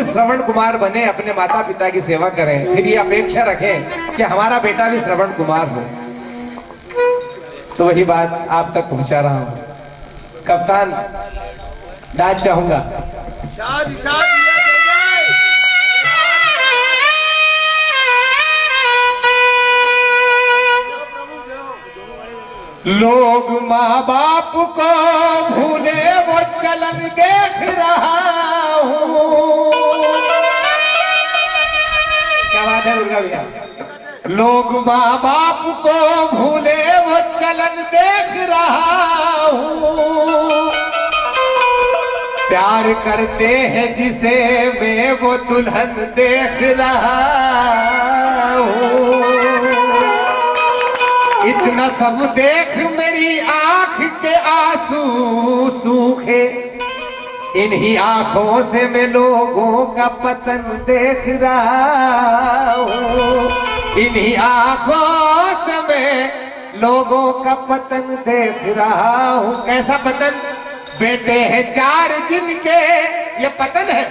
खुद श्रवण कुमार बने, अपने माता पिता की सेवा करें, फिर ये अपेक्षा रखें कि हमारा बेटा भी श्रवण कुमार हो। तो वही बात आप तक पहुंचा रहा हूं। कप्तान डांस चाहूंगा। लोग माँ बाप को भूले वो चलन देख रहा हूँ। क्या बात है दुर्गा भैया। लोग माँ बाप को भूले वो चलन देख रहा हूँ। प्यार करते हैं जिसे मैं वो दुल्हन देख रहा हूँ। इतना सब देख मेरी आंख के आंसू सूखे, इन्हीं आंखों से मैं लोगों का पतन देख रहा हूँ। इन्हीं आंखों से मैं लोगों का पतन देख रहा हूँ। कैसा पतन? बेटे हैं 4 जिनके, ये पतन है।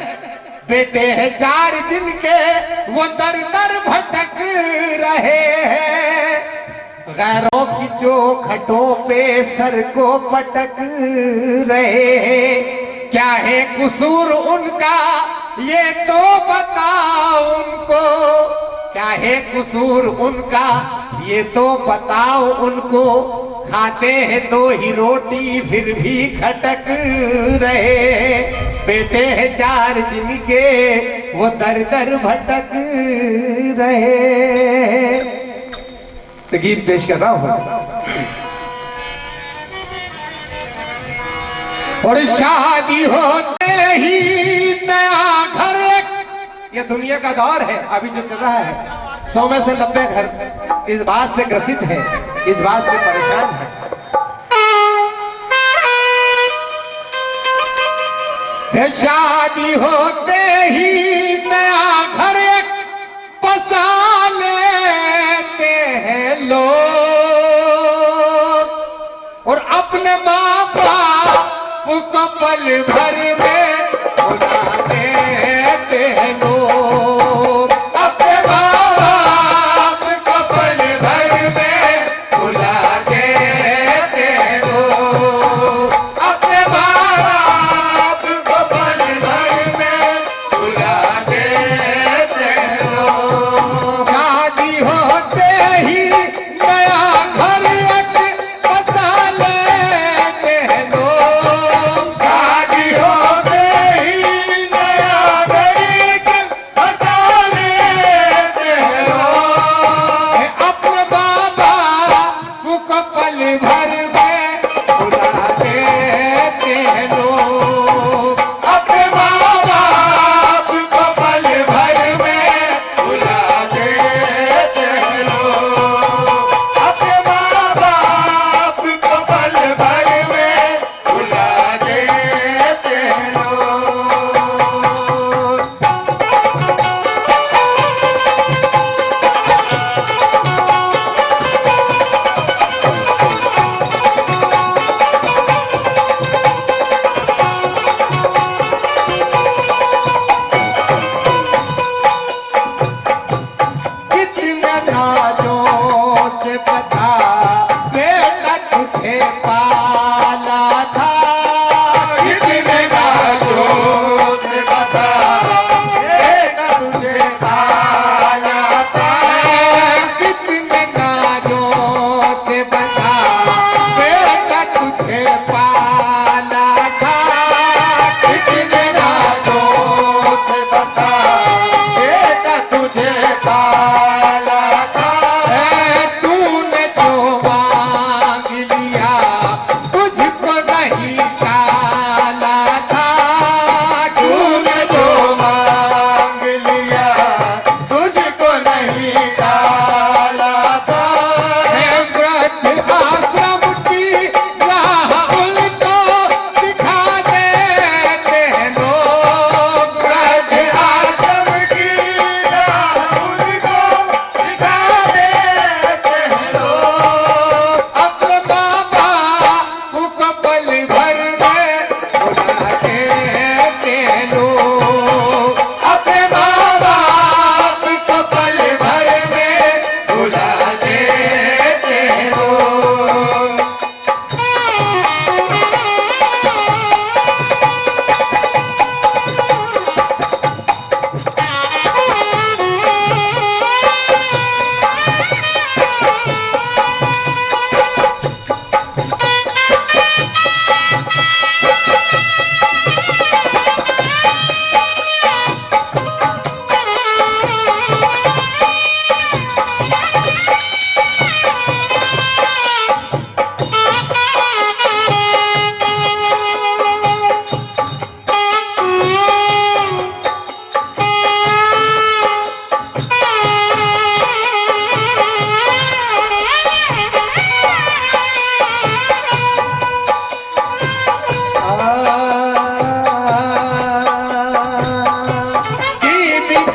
बेटे हैं 4 जिनके वो दर दर भटक रहे हैं। गैरों की चौखटों पे सर को पटक रहे हैं। क्या है कसूर उनका ये तो बताओ उनको। क्या है कसूर उनका ये तो बताओ उनको। खाते हैं 2 ही रोटी फिर भी खटक रहे हैं। बेटे हैं 4 जिनके वो दर दर भटक रहे हैं। तो गीत पेश कर रहा हूं। और शादी होते ही नया घर, ये दुनिया का दौर है अभी जो चल रहा है। 100 में से 90 घर इस बात से ग्रसित है, इस बात से परेशान है। शादी होते ही नया घर बसा लेते हैं लोग, और अपने माँ बाप को पल भर में भुला देते हैं लोग। अपने माँ बाप को पल भर में भुला देते हैं लोग। अपने माँ बाप को पल भर में भुला देते हैं लोग। शादी होते ही नया घर बसा लेते हैं लोग। शादी हो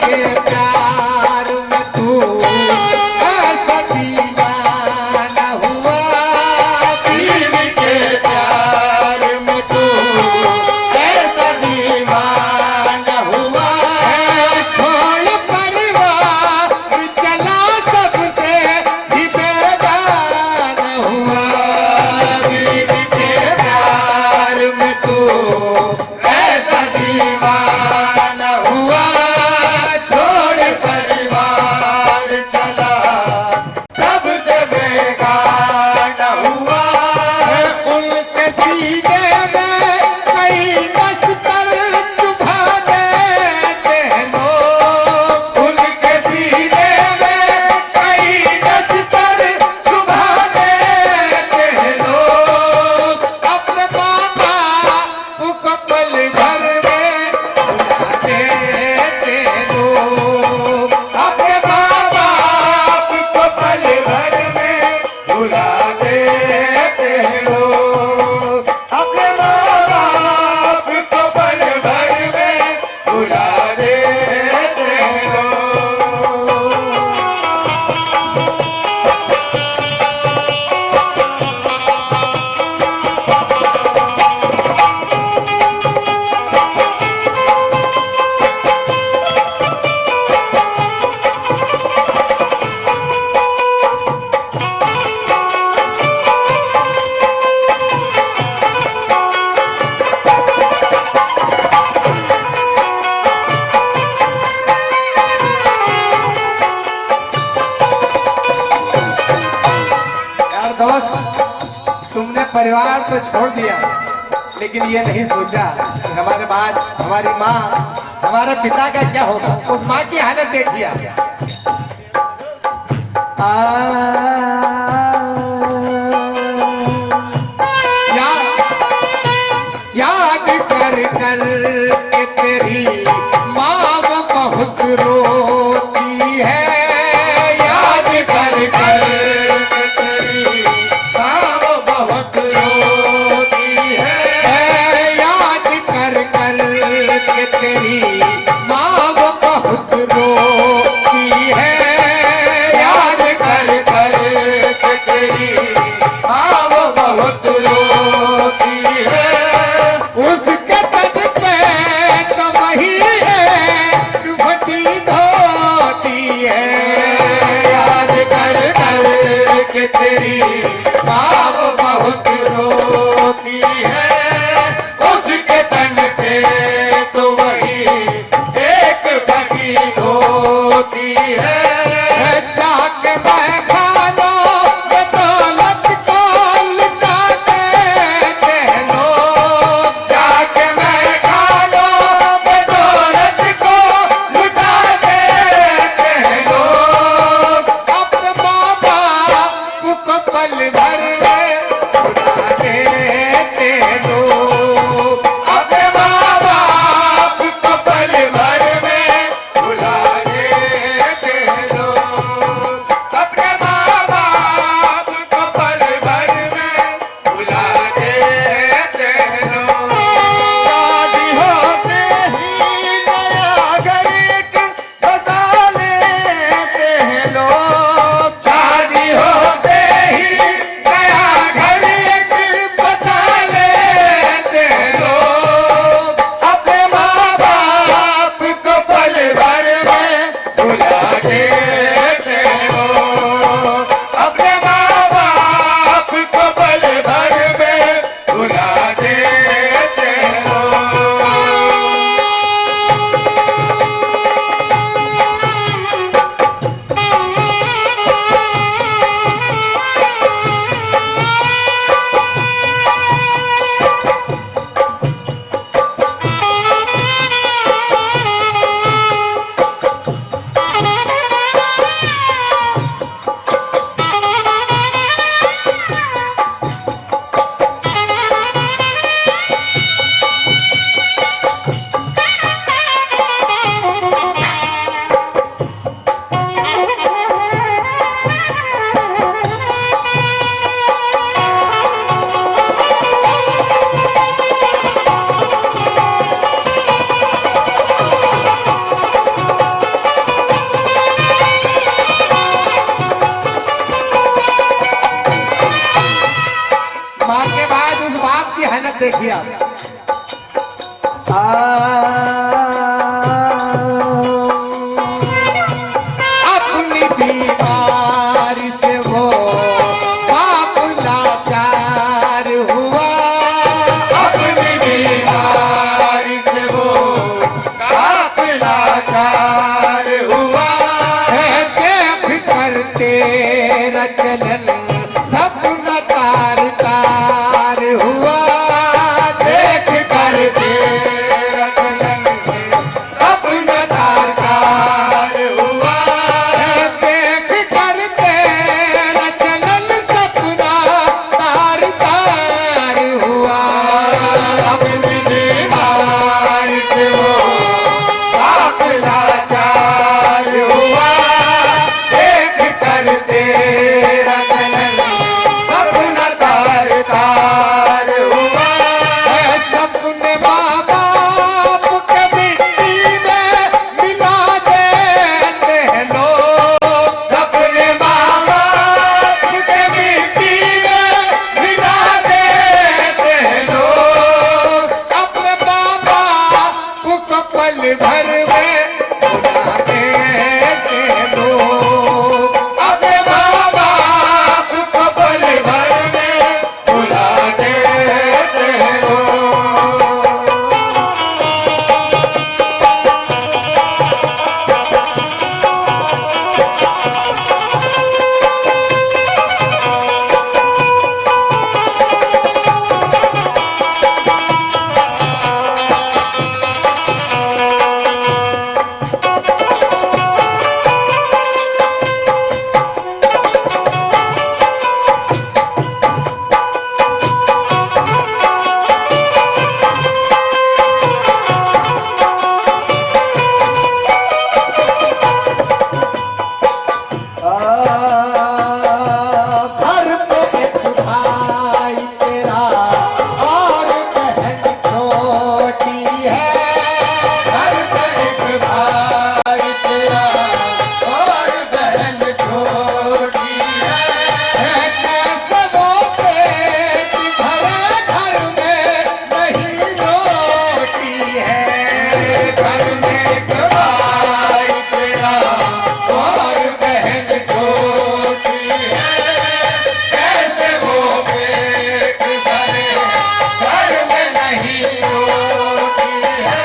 के प्यार में तू ऐसा दीवाना हुआ, बीवी के प्यार में तू ऐसा दीवाना हुआ। छोड़ परिवार चला सबसे ही बेगान हुआ, बीवी के प्यार में तू ऐसा दीवाना हुआ। छोड़ परिवार चला सबसे बेगाना हुआ। उनके सीने में कई नश्तर चुभा देते हैं लोग, उनके सीने में कई नश्तर चुभा देते हैं लोग। अपने मामा को पल भर में भुला देते लोग, अपने माँ बाप को पल भर में भुला देते हैं लोग। अपने माँ बाप को पल भर में भुला देते हैं लोग। यार दोस्त, तुमने परिवार तो छोड़ दिया, लेकिन ये नहीं सोचा कि हमारे बाद हमारी माँ, हमारे पिता का क्या होगा। उस माँ की हालत देखिए। याद कर कर के तेरी माँ वो बहुत रोती है, याद कर कर के तेरी माँ वो बहुत रोती है। याद कर कर के तेरी माँ वो बहुत रोती है, याद कर कर देखिए आप। अपनी बीमारी से वो बाप लाचार हुआ, अपनी बीमारी से वो बाप लाचार हुआ। देख कर तेरा चलन सपना तार तार हुआ, देख कर तेरा चलन अपना तार तार हुआ। देख कर तेरा चलन सपना तार तार हुआ। अपनी बीमारी से वो बाप लाचार हुआ। देख कर तेरा चलन अपना तार तार हुआ। सपने माँ बाप के मिट्टी में मिला देते हैं लोग, अपने माँ बाप के मिट्टी में मिला देते हैं लोग। अपने माँ बाप को पल भर में भुला देते हैं लोग। अपने माँ बाप को पल भर में भुला देते हैं लोग। घर पे एक भाई तेरा और बहन छोटी है, घर पे एक भाई तेरा और बहन छोटी है। कैसे वो पेट भरे घर में नहीं रोटी है। घर में एक भाई तेरा और बहन छोटी है। कैसे वो पेट भरे घर में नहीं रोटी है।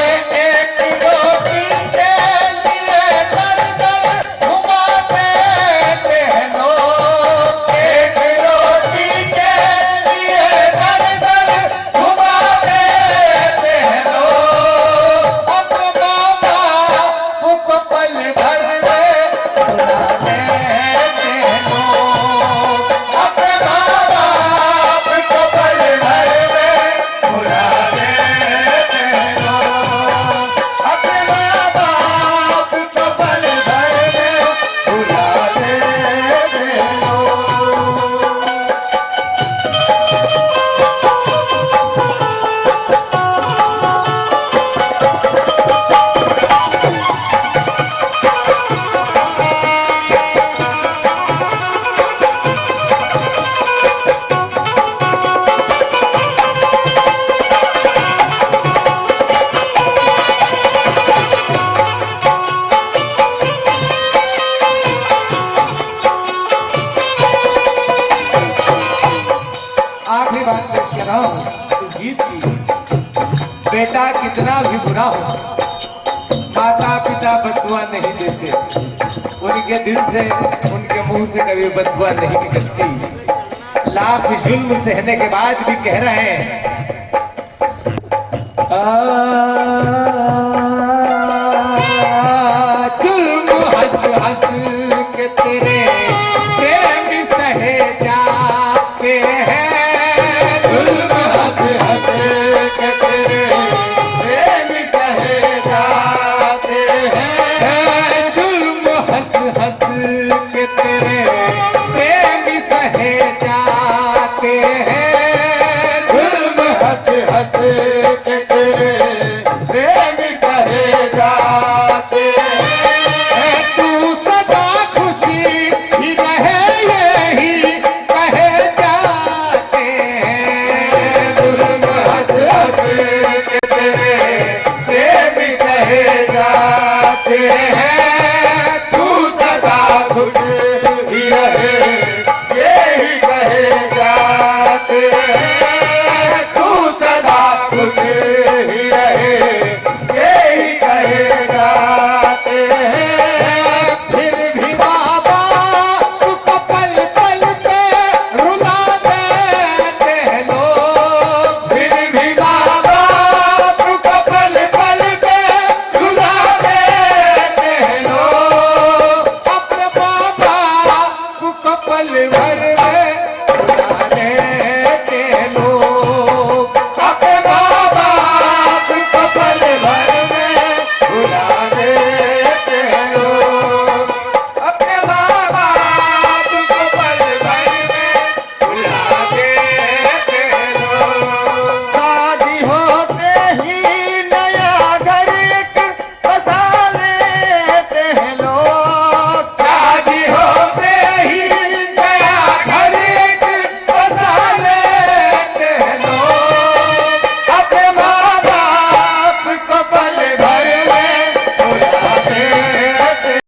एक रोटी के लिए दर दर घुमा देते हैं लोग, एक रोटी के लिए दर दर घुमा देते हैं लोग। अपने माँ बाप को पल भर में भुला देते हैं लोग। अपने माँ बाप को पल भर में भुला देते हैं लोग। अपने माँ बाप को पल भर में भुला देते हैं लोग। आखिरी बात पेश कर रहा हूँ इस गीत की। बेटा कितना भी बुरा हो, माता पिता बदुआ नहीं देते, उनके दिल से उनके मुंह से कभी बदुआ नहीं निकलती। लाख जुल्म सहने के बाद भी कह रहे हैं